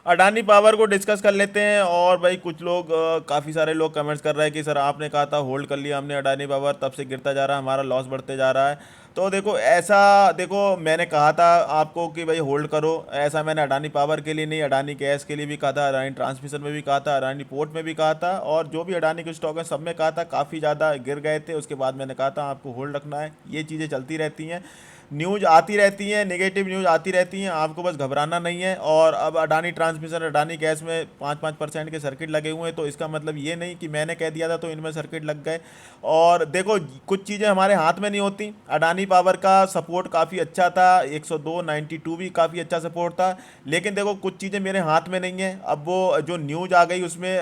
Adani power को discuss कर लेते हैं। और भाई कुछ लोग काफ़ी सारे लोग कमेंट्स कर रहे हैं कि सर आपने कहा था होल्ड कर लिया हमने अडानी पावर, तब से गिरता जा रहा है, हमारा लॉस बढ़ते जा रहा है। तो देखो ऐसा, देखो मैंने कहा था आपको कि भाई होल्ड करो, ऐसा मैंने अडानी पावर के लिए नहीं, अडानी गैस के लिए भी कहा था, अडानी ट्रांसमिशन में भी कहा था, अडानी पोर्ट में भी कहा था, और जो भी अडानी के स्टॉक है सब में कहा था। काफ़ी ज़्यादा गिर गए थे, उसके बाद मैंने कहा था आपको होल्ड रखना है। ये चीज़ें चलती रहती हैं, न्यूज़ आती रहती हैं, नेगेटिव न्यूज़ आती रहती हैं, आपको बस घबराना नहीं है। और अब अडानी ट्रांसमिशन, अडानी गैस में 5-5% के सर्किट लगे हुए हैं, तो इसका मतलब ये नहीं कि मैंने कह दिया था तो इनमें सर्किट लग गए। और देखो कुछ चीज़ें हमारे हाथ में नहीं होती। अडानी पावर का सपोर्ट काफ़ी अच्छा था, 102, 92 भी काफ़ी अच्छा सपोर्ट था। लेकिन देखो कुछ चीज़ें मेरे हाथ में नहीं है। अब वो जो न्यूज़ आ गई उसमें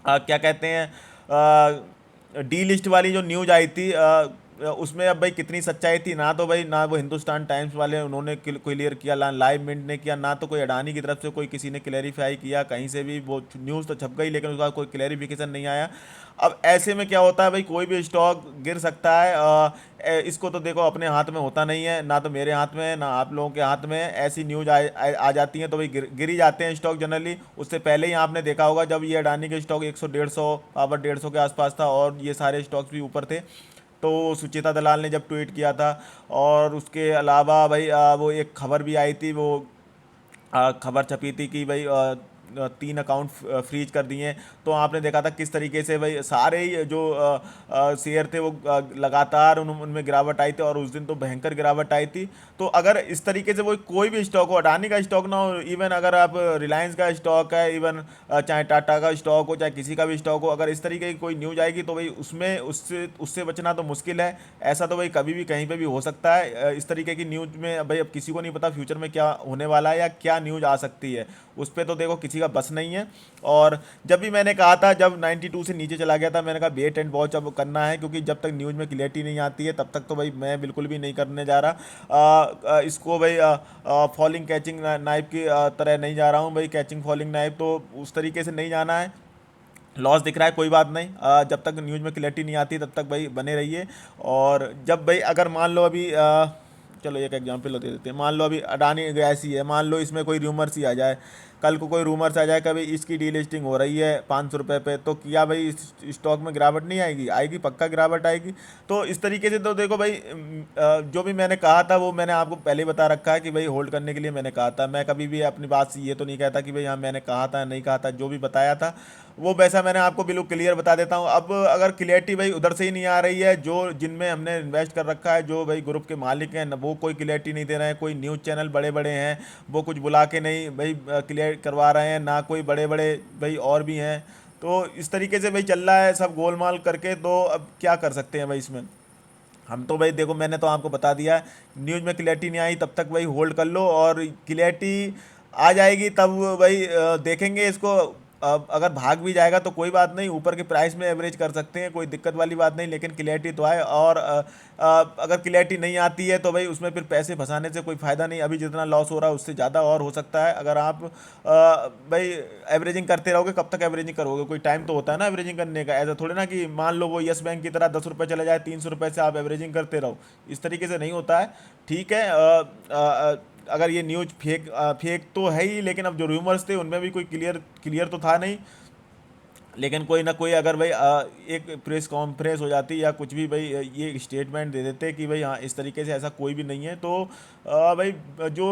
क्या कहते हैं, डी लिस्ट वाली जो न्यूज आई थी, उसमें अब भाई कितनी सच्चाई थी, ना तो भाई ना वो हिंदुस्तान टाइम्स वाले उन्होंने क्लियर किया, ना लाइव मिनट ने किया, ना तो कोई अडानी की तरफ से कोई किसी ने क्लेरिफाई किया कहीं से भी। वो न्यूज़ तो छप गई लेकिन उसका कोई क्लेरिफिकेशन नहीं आया। अब ऐसे में क्या होता है भाई, कोई भी स्टॉक गिर सकता है। इसको तो देखो अपने हाथ में होता नहीं है, ना तो मेरे हाथ में है ना आप लोगों के हाथ में है। ऐसी न्यूज आ जाती है तो भाई गिर ही जाते हैं स्टॉक जनरली। उससे पहले ही आपने देखा होगा जब ये अडानी के स्टॉक 100 150 पावर 150 के आसपास था और ये सारे स्टॉक्स भी ऊपर थे, तो सुचिता दलाल ने जब ट्वीट किया था। और उसके अलावा भाई वो एक खबर भी आई थी, वो खबर छपी थी कि भाई 3 अकाउंट फ्रीज कर दिए। तो आपने देखा था किस तरीके से भाई सारे ही जो शेयर थे वो लगातार उनमें गिरावट आई थी, और उस दिन तो भयंकर गिरावट आई थी। तो अगर इस तरीके से वो कोई भी स्टॉक हो, अडानी का स्टॉक ना हो, इवन अगर आप रिलायंस का स्टॉक है, इवन चाहे टाटा का स्टॉक हो, चाहे किसी का भी स्टॉक हो, अगर इस तरीके की कोई न्यूज आएगी तो भाई उसमें उससे उससे बचना तो मुश्किल है। ऐसा तो भाई कभी भी कहीं पे भी हो सकता है। इस तरीके की न्यूज में भाई अब किसी को नहीं पता फ्यूचर में क्या होने वाला है या क्या न्यूज आ सकती है, उस पर तो देखो किसी का बस नहीं है। और जब भी मैंने कहा था, जब 92 से नीचे चला गया था, मैंने कहा वेट एंड वॉच अब करना है, क्योंकि जब तक न्यूज़ में क्लियरिटी नहीं आती है तब तक तो भाई मैं बिल्कुल भी नहीं करने जा रहा। इसको भाई फॉलिंग कैचिंग नाइफ की तरह नहीं जा रहा हूँ भाई, कैचिंग फॉलिंग नाइफ तो उस तरीके से नहीं जाना है। लॉस दिख रहा है कोई बात नहीं, जब तक न्यूज़ में क्लैरिटी नहीं आती तब तक भाई बने रहिए। और जब भाई अगर मान लो अभी चलो एक एग्जांपल दे देते हैं, मान लो अभी अडानी गैस ही है, मान लो इसमें कोई रूमर्स ही आ जाए, कल को कोई रूमर्स आ जाए कि भाई इसकी डीलिस्टिंग हो रही है 500 रुपये पे, तो क्या भाई इस स्टॉक में गिरावट नहीं आएगी? आएगी, पक्का गिरावट आएगी। तो इस तरीके से तो देखो भाई जो भी मैंने कहा था वो मैंने आपको पहले ही बता रखा है कि भाई होल्ड करने के लिए मैंने कहा था। मैं कभी भी अपनी बात से ये तो नहीं कहता कि भाई हाँ मैंने कहा था नहीं कहा था, जो भी बताया था वो वैसा मैंने आपको बिल्कुल क्लियर बता देता हूँ। अब अगर क्लियरिटी भाई उधर से ही नहीं आ रही है, जो जिनमें हमने इन्वेस्ट कर रखा है, जो भाई ग्रुप के मालिक हैं वो कोई क्लियरिटी नहीं दे रहे हैं, कोई न्यूज़ चैनल बड़े बड़े हैं वो कुछ बुला के नहीं भाई क्लियर करवा रहे हैं, ना कोई बड़े बड़े भाई और भी हैं। तो इस तरीके से भाई चल रहा है सब गोलमाल करके, तो अब क्या कर सकते हैं भाई इसमें। हम तो भाई देखो मैंने तो आपको बता दिया, न्यूज़ में क्लियरिटी नहीं आई तब तक भाई होल्ड कर लो, और क्लियरिटी आ जाएगी तब भाई देखेंगे इसको। अब अगर भाग भी जाएगा तो कोई बात नहीं, ऊपर के प्राइस में एवरेज कर सकते हैं, कोई दिक्कत वाली बात नहीं, लेकिन क्लियरिटी तो आए। और अगर क्लियरिटी नहीं आती है तो भाई उसमें फिर पैसे फंसाने से कोई फ़ायदा नहीं। अभी जितना लॉस हो रहा है उससे ज़्यादा और हो सकता है अगर आप भाई एवरेजिंग करते रहोगे। कब तक एवरेजिंग करोगे? कोई टाइम तो होता है ना एवरेजिंग करने का। ऐसा थोड़ी ना कि मान लो वो यस बैंक की तरह 10 रुपये चले जाए, 300 रुपये से आप एवरेजिंग करते रहो, इस तरीके से नहीं होता है। ठीक है, अगर ये न्यूज़ फेक तो है ही, लेकिन अब जो रूमर्स थे उनमें भी कोई क्लियर क्लियर तो था नहीं। लेकिन कोई ना कोई अगर भाई एक प्रेस कॉन्फ्रेंस हो जाती या कुछ भी भाई ये स्टेटमेंट दे देते कि भाई हाँ इस तरीके से ऐसा कोई भी नहीं है, तो भाई जो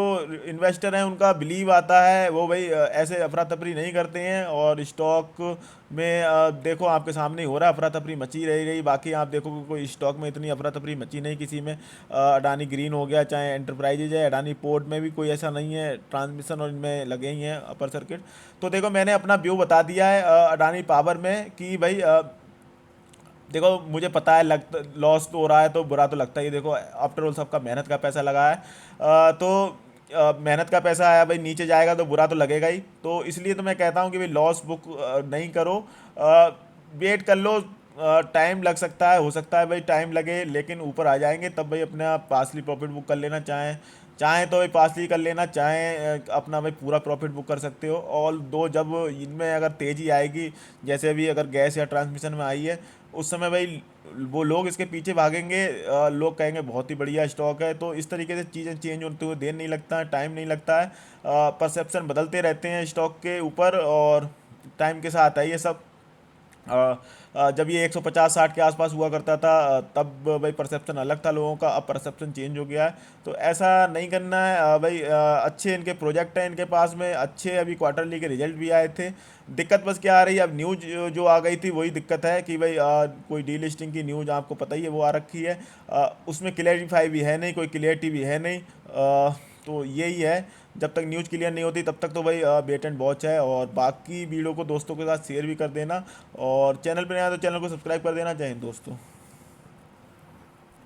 इन्वेस्टर हैं उनका बिलीव आता है, वो भाई ऐसे अफरा तफरी नहीं करते हैं। और स्टॉक में देखो आपके सामने ही हो रहा है, अफरा तफरी मची रह गई। बाकी आप देखोगे कोई स्टॉक में इतनी अफरा तफरी मची नहीं किसी में। अडानी ग्रीन हो गया, चाहे एंटरप्राइजेज है, अडानी पोर्ट में भी कोई ऐसा नहीं है, ट्रांसमिशन और इनमें लगे ही हैं अपर सर्किट। तो देखो मैंने अपना व्यू बता दिया है अडानी पावर में कि भाई देखो मुझे पता है लॉस तो हो रहा है तो बुरा तो लगता ही है। देखो आफ्टर ऑल सबका मेहनत का पैसा लगा है, तो मेहनत का पैसा आया भाई, नीचे जाएगा तो बुरा तो लगेगा ही। तो इसलिए तो मैं कहता हूँ कि भाई लॉस बुक नहीं करो, वेट कर लो। टाइम लग सकता है, हो सकता है भाई टाइम लगे, लेकिन ऊपर आ जाएंगे तब भाई अपने आप पासली प्रॉफिट बुक कर लेना। चाहें चाहें तो भाई पासली कर लेना, चाहें अपना भाई पूरा प्रॉफिट बुक कर सकते हो। और दो जब इनमें अगर तेज़ी आएगी, जैसे अभी अगर गैस या ट्रांसमिशन में आई है, उस समय भाई वो लोग इसके पीछे भागेंगे, लोग कहेंगे बहुत ही बढ़िया स्टॉक है। तो इस तरीके से चीज़ें चेंज होते हुए देर नहीं लगता है, टाइम नहीं लगता है। परसेप्शन बदलते रहते हैं स्टॉक के ऊपर, और टाइम के साथ है ये सब। जब ये 150-60 के आसपास हुआ करता था, तब भाई परसेप्शन अलग था लोगों का, अब परसेप्शन चेंज हो गया है। तो ऐसा नहीं करना है भाई। अच्छे इनके प्रोजेक्ट हैं इनके पास में, अच्छे अभी क्वार्टरली के रिजल्ट भी आए थे। दिक्कत बस क्या आ रही है, अब न्यूज जो आ गई थी वही दिक्कत है कि भाई कोई डीलिस्टिंग की न्यूज आपको पता ही है वो आ रखी है। उसमें क्लियरिफाई भी है नहीं, कोई क्लियरिटी भी है नहीं। तो यही है, जब तक न्यूज़ क्लियर नहीं होती तब तक तो भाई वेट एंड वॉच है। और बाकी वीडियो को दोस्तों के साथ शेयर भी कर देना, और चैनल पे नया तो चैनल को सब्सक्राइब कर देना। जय हिंद दोस्तों।